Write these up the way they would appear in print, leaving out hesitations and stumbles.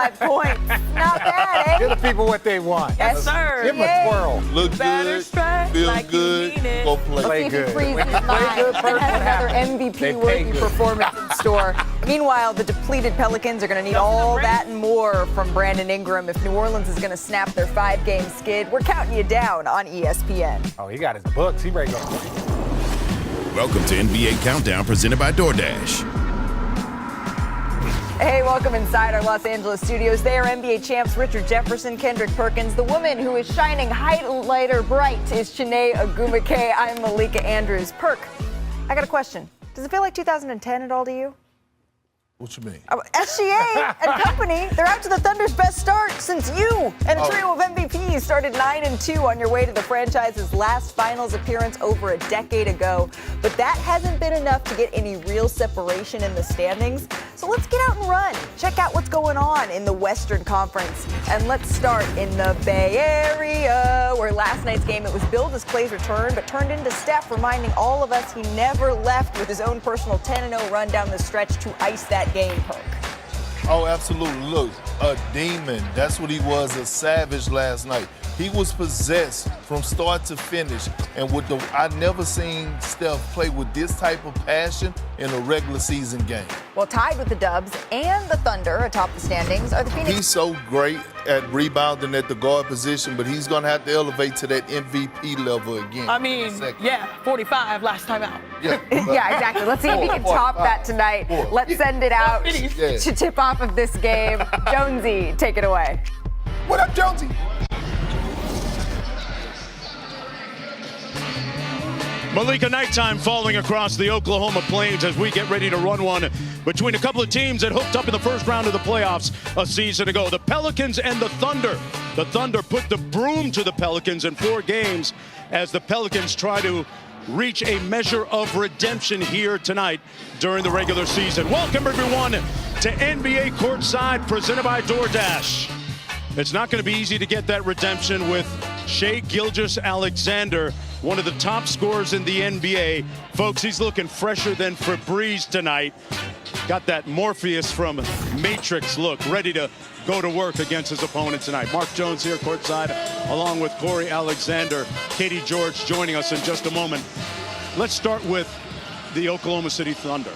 25 points. Not bad, eh? Give the people what they want. Yes, sir. Give them a twirl. Look good, feel good, go play. Play Let's see if he good. frees When his you play mind good, and Perk, has what another happens? They pay MVP-worthy good. performance in store. Meanwhile, the depleted Pelicans are going to need all that and more from Brandon Ingram if New Orleans is going to snap their 5-game skid. We're counting you down on ESPN. Oh, he got his books. He ready to go. Welcome to NBA Countdown presented by DoorDash. Hey, welcome inside our Los Angeles studios. They are NBA champs Richard Jefferson, Kendrick Perkins. The woman who is shining highlighter bright is Chiney Ogwumike. I'm Malika Andrews. Perk, I got a question. Does it feel like 2010 at all to you? What you mean? SGA and company, they're out to the Thunder's best start since you and a trio of MVPs started 9-2 on your way to the franchise's last finals appearance over a decade ago. But that hasn't been enough to get any real separation in the standings. So let's get out and run. Check out what's going on in the Western Conference. And let's start in the Bay Area, where last night's game, it was billed as Clay's return, but turned into Steph reminding all of us he never left with his own personal 10-0 run down the stretch to ice that game, Perk. Oh, absolutely. Look, a demon. That's what he was, a savage last night. He was possessed from start to finish. And I never seen Steph play with this type of passion in a regular season game. Well, tied with the Dubs and the Thunder atop the standings are the Phoenix. He's so great at rebounding at the guard position, but he's going to have to elevate to that MVP level again. I mean, 45 last time out. Yeah, Yeah, exactly. Let's see if he can top that tonight. Let's send it out to tip off of this game. Jonesy, take it away. What up, Jonesy? Malika, nighttime falling across the Oklahoma Plains as we get ready to run one between a couple of teams that hooked up in the first round of the playoffs a season ago. The Pelicans and the Thunder. The Thunder put the broom to the Pelicans in 4 games as the Pelicans try to reach a measure of redemption here tonight during the regular season. Welcome, everyone, to NBA Courtside presented by DoorDash. It's not going to be easy to get that redemption with Shai Gilgeous-Alexander, one of the top scorers in the NBA. Folks, he's looking fresher than Febreze tonight. Got that Morpheus from Matrix look, ready to go to work against his opponent tonight. Mark Jones here courtside, along with Corey Alexander. Katie George joining us in just a moment. Let's start with the Oklahoma City Thunder.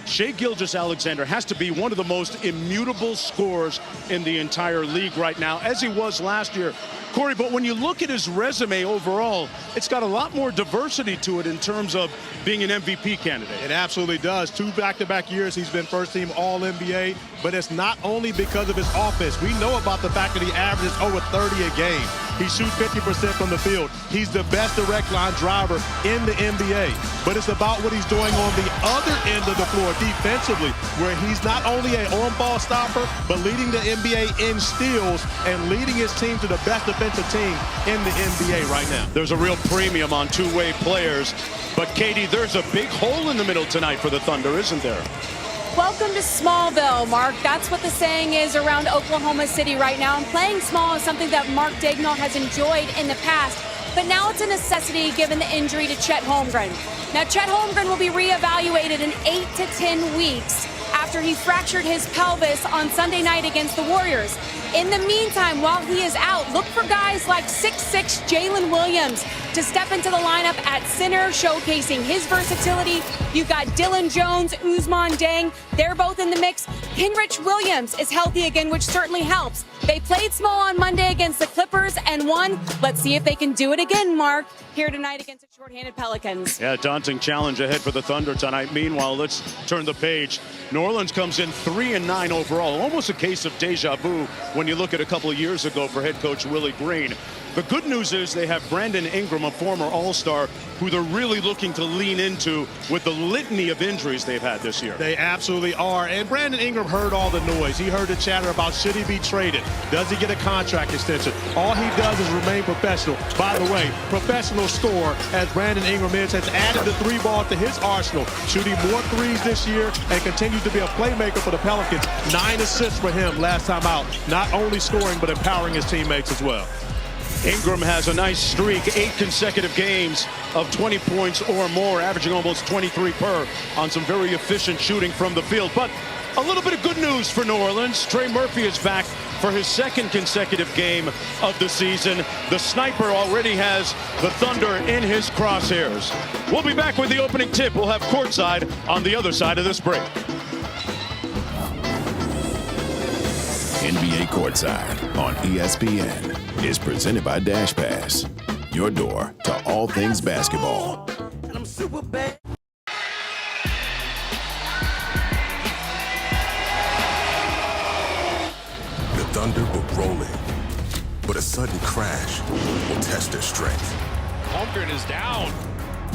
Shai Gilgeous-Alexander has to be one of the most immutable scorers in the entire league right now, as he was last year. Corey, but when you look at his resume overall, it's got a lot more diversity to it in terms of being an MVP candidate. It absolutely does. 2 back-to-back years he's been first-team All-NBA, but it's not only because of his offense. We know about the fact that he averages over 30 a game. He shoots 50% from the field. He's the best direct line driver in the NBA. But it's about what he's doing on the other end of the floor defensively, where he's not only an on-ball stopper, but leading the NBA in steals and leading his team to the best defensive team in the NBA right now. There's a real premium on two-way players. But, Katie, there's a big hole in the middle tonight for the Thunder, isn't there? Welcome to Smallville, Mark. That's what the saying is around Oklahoma City right now. And playing small is something that Mark Daigneault has enjoyed in the past. But now it's a necessity given the injury to Chet Holmgren. Now, Chet Holmgren will be reevaluated in 8 to 10 weeks after he fractured his pelvis on Sunday night against the Warriors. In the meantime, while he is out, look for guys like 6'6" Jalen Williams to step into the lineup at center, showcasing his versatility. You've got Dylan Jones, Ousmane Dieng. They're both in the mix. Kenrich Williams is healthy again, which certainly helps. They played small on Monday against the Clippers and won. Let's see if they can do it again, Mark, here tonight against the shorthanded Pelicans. Yeah, daunting challenge ahead for the Thunder tonight. Meanwhile, let's turn the page. New Orleans comes in 3-9 overall. Almost a case of deja vu when you look at a couple of years ago for head coach Willie Green. The good news is they have Brandon Ingram, a former All-Star, who they're really looking to lean into with the litany of injuries they've had this year. They absolutely are. And Brandon Ingram heard all the noise. He heard the chatter about should he be traded? Does he get a contract extension? All he does is remain professional. By the way, professional scorer, as Brandon Ingram is, has added the 3-ball to his arsenal, shooting more threes this year and continues to be a playmaker for the Pelicans. 9 assists for him last time out. Not only scoring, but empowering his teammates as well. Ingram has a nice streak, 8 consecutive games of 20 points or more, averaging almost 23 per on some very efficient shooting from the field. But A little bit of good news for New Orleans. Trey Murphy is back for his second consecutive game of the season. The sniper already has the Thunder in his crosshairs. We'll be back with the opening tip. We'll have Courtside on the other side of this break. NBA Courtside on ESPN is presented by Dash Pass, your door to all things basketball. And I'm super bad. The Thunder will roll in, but a sudden crash will test their strength. Holmgren is down.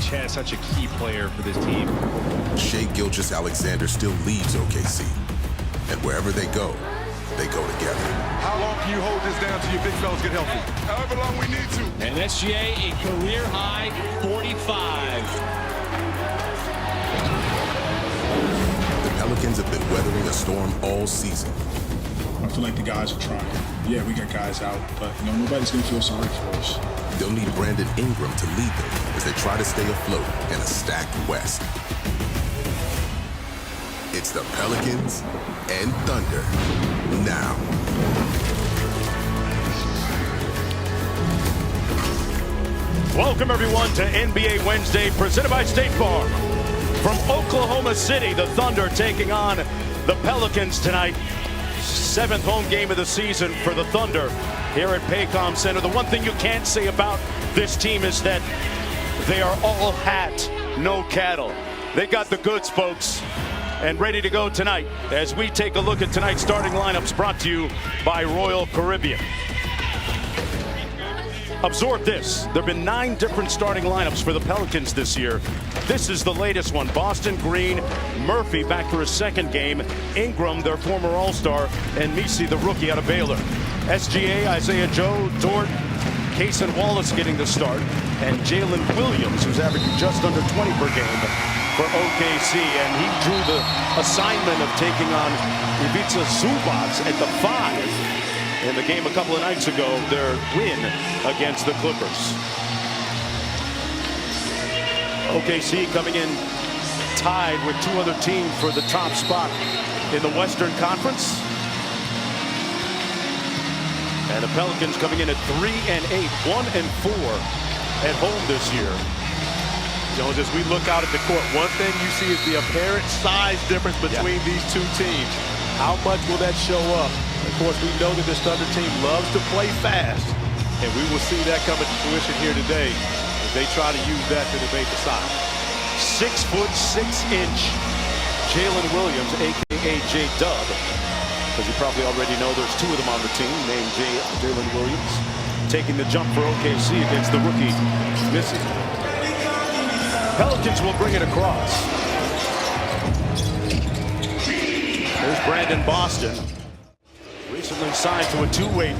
Chad's such a key player for this team. Shai Gilgeous-Alexander still leads OKC, and wherever they go together. How long can you hold this down till your big fellas get healthy? However long we need to. And SGA, a career high 45. The Pelicans have been weathering a storm all season. I feel like the guys are trying. Yeah, we got guys out, but nobody's going to feel sorry for us. They'll need Brandon Ingram to lead them as they try to stay afloat in a stacked West. It's the Pelicans and Thunder now. Welcome, everyone, to NBA Wednesday, presented by State Farm. From Oklahoma City, the Thunder taking on the Pelicans tonight. 7th home game of the season for the Thunder here at Paycom Center. The one thing you can't say about this team is that they are all hat, no cattle. They got the goods, folks, and ready to go tonight as we take a look at tonight's starting lineups brought to you by Royal Caribbean. Absorb this. There have been 9 different starting lineups for the Pelicans this year. This is the latest one. Boston, Green, Murphy back for his second game, Ingram, their former All-Star, and Messi, the rookie out of Baylor. SGA, Isaiah Joe, Dort, Case and Wallace getting the start, and Jalen Williams, who's averaging just under 20 per game for OKC, and he drew the assignment of taking on Ivica Zubac at the 5 in the game a couple of nights ago, their win against the Clippers. OKC coming in tied with 2 other teams for the top spot in the Western Conference. And the Pelicans coming in at 3-8, 1-4 at home this year. Jones, as we look out at the court, one thing you see is the apparent size difference between these two teams. How much will that show up? Of course, we know that this Thunder team loves to play fast, and we will see that come into fruition here today as they try to use that to debate the size. 6'6" Jalen Williams, a.k.a. J-Dub, because you probably already know there's 2 of them on the team named Jalen Williams, taking the jump for OKC against the rookie Messi. Pelicans will bring it across. There's Brandon Boston. Recently signed to a 2-way